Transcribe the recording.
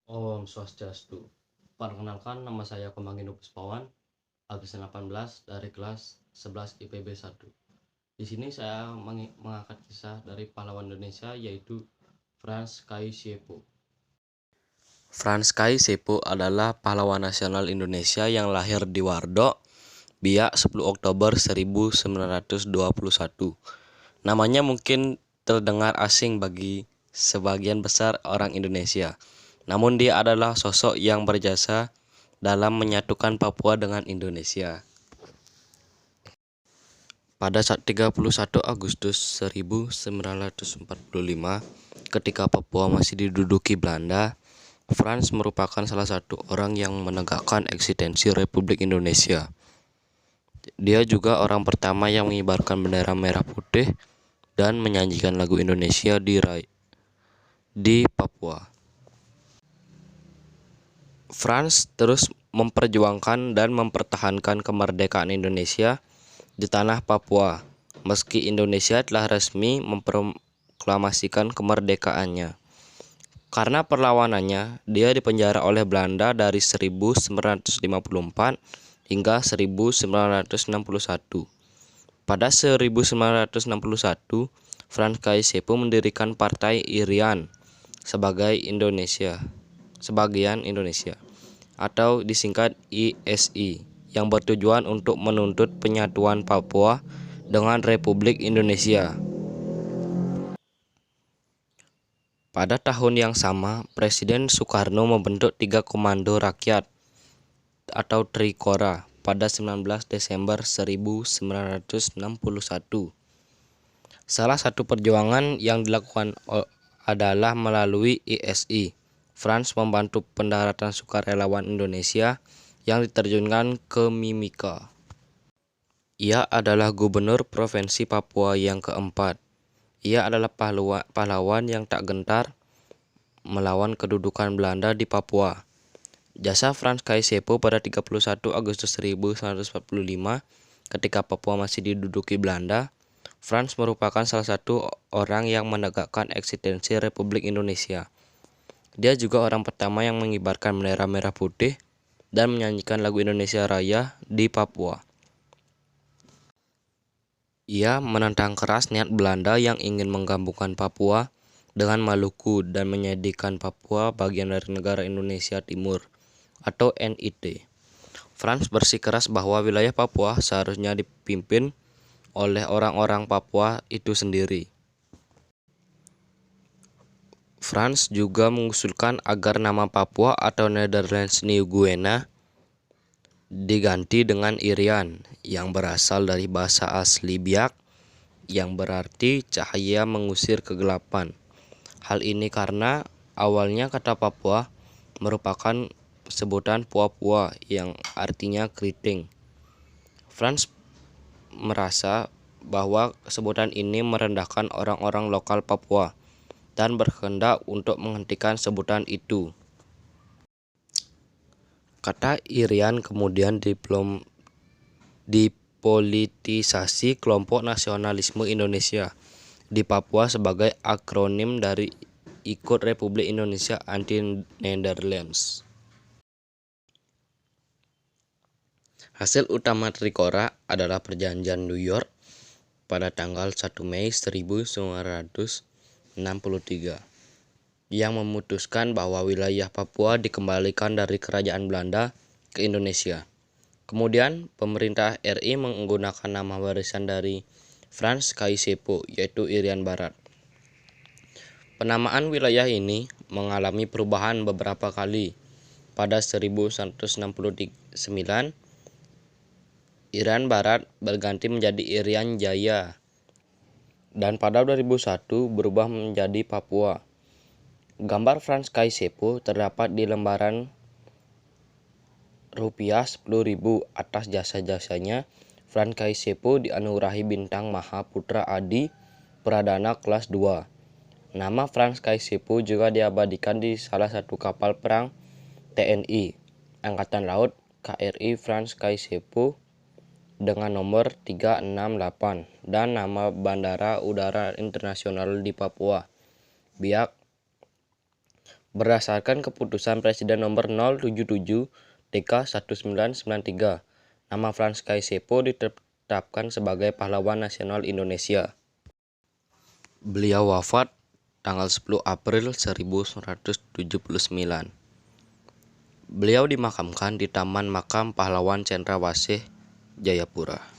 Om Swastiastu. Perkenalkan, nama saya Komangino Puspawan, angkatan 18 dari kelas 11 IPB 1. Di sini saya mengangkat kisah dari pahlawan Indonesia, yaitu Frans Kai Siepo. Frans Kai Siepo adalah pahlawan nasional Indonesia yang lahir di Wardok, Biak 10 Oktober 1921. Namanya mungkin terdengar asing bagi sebagian besar orang Indonesia. Namun dia adalah sosok yang berjasa dalam menyatukan Papua dengan Indonesia. Pada saat 31 Agustus 1945, ketika Papua masih diduduki Belanda, Frans merupakan salah satu orang yang menegakkan eksistensi Republik Indonesia. Dia juga orang pertama yang mengibarkan bendera merah putih dan menyanyikan lagu Indonesia di Papua. Frans terus memperjuangkan dan mempertahankan kemerdekaan Indonesia di tanah Papua, meski Indonesia telah resmi memproklamasikan kemerdekaannya. Karena perlawanannya, dia dipenjara oleh Belanda dari 1954 hingga 1961. Pada 1961, Frans Kai Siepo mendirikan Partai Irian sebagian Indonesia, atau disingkat ISI, yang bertujuan untuk menuntut penyatuan Papua dengan Republik Indonesia. Pada tahun yang sama, Presiden Soekarno membentuk 3 Komando Rakyat atau Trikora pada 19 Desember 1961. Salah satu perjuangan yang dilakukan adalah melalui ISI. Frans membantu pendaratan sukarelawan Indonesia yang diterjunkan ke Mimika. Ia adalah gubernur Provinsi Papua yang keempat. Ia adalah pahlawan yang tak gentar melawan kedudukan Belanda di Papua. Jasa Frans Kai Siepo pada 31 Agustus 1945 ketika Papua masih diduduki Belanda, Frans merupakan salah satu orang yang menegakkan eksistensi Republik Indonesia. Dia juga orang pertama yang mengibarkan bendera merah putih dan menyanyikan lagu Indonesia Raya di Papua. Ia menentang keras niat Belanda yang ingin menggabungkan Papua dengan Maluku dan menjadikan Papua bagian dari negara Indonesia Timur atau NIT. Frans bersikeras bahwa wilayah Papua seharusnya dipimpin oleh orang-orang Papua itu sendiri. Frans juga mengusulkan agar nama Papua atau Netherlands New Guinea diganti dengan Irian yang berasal dari bahasa asli Biak yang berarti cahaya mengusir kegelapan. Hal ini karena awalnya kata Papua merupakan sebutan Puapua yang artinya keriting. Frans merasa bahwa sebutan ini merendahkan orang-orang lokal Papua dan berkehendak untuk menghentikan sebutan itu. Kata Irian kemudian dipolitisasi kelompok nasionalisme Indonesia di Papua sebagai akronim dari ikut Republik Indonesia Anti-Netherlands. Hasil utama Trikora adalah Perjanjian New York pada tanggal 1 Mei 1963 yang memutuskan bahwa wilayah Papua dikembalikan dari Kerajaan Belanda ke Indonesia. Kemudian, pemerintah RI menggunakan nama warisan dari Frans Kai Siepo, yaitu Irian Barat. Penamaan wilayah ini mengalami perubahan beberapa kali. Pada 1969, Irian Barat berganti menjadi Irian Jaya, dan pada 2001 berubah menjadi Papua. Gambar Frans Kai Siepo terdapat di lembaran rupiah 10.000 atas jasa-jasanya. Frans Kai Siepo dianugerahi bintang Maha Putra Adi Pradana kelas 2. Nama Frans Kai Siepo juga diabadikan di salah satu kapal perang TNI Angkatan Laut KRI Frans Kai Siepo dengan nomor 368 dan nama Bandara Udara Internasional di Papua, Biak Berdasarkan keputusan Presiden nomor 077/1993, nama Frans Kaisiepo ditetapkan sebagai pahlawan nasional Indonesia. Beliau wafat tanggal 10 April 1979. Beliau dimakamkan di Taman Makam Pahlawan Cendrawasih, Jayapura.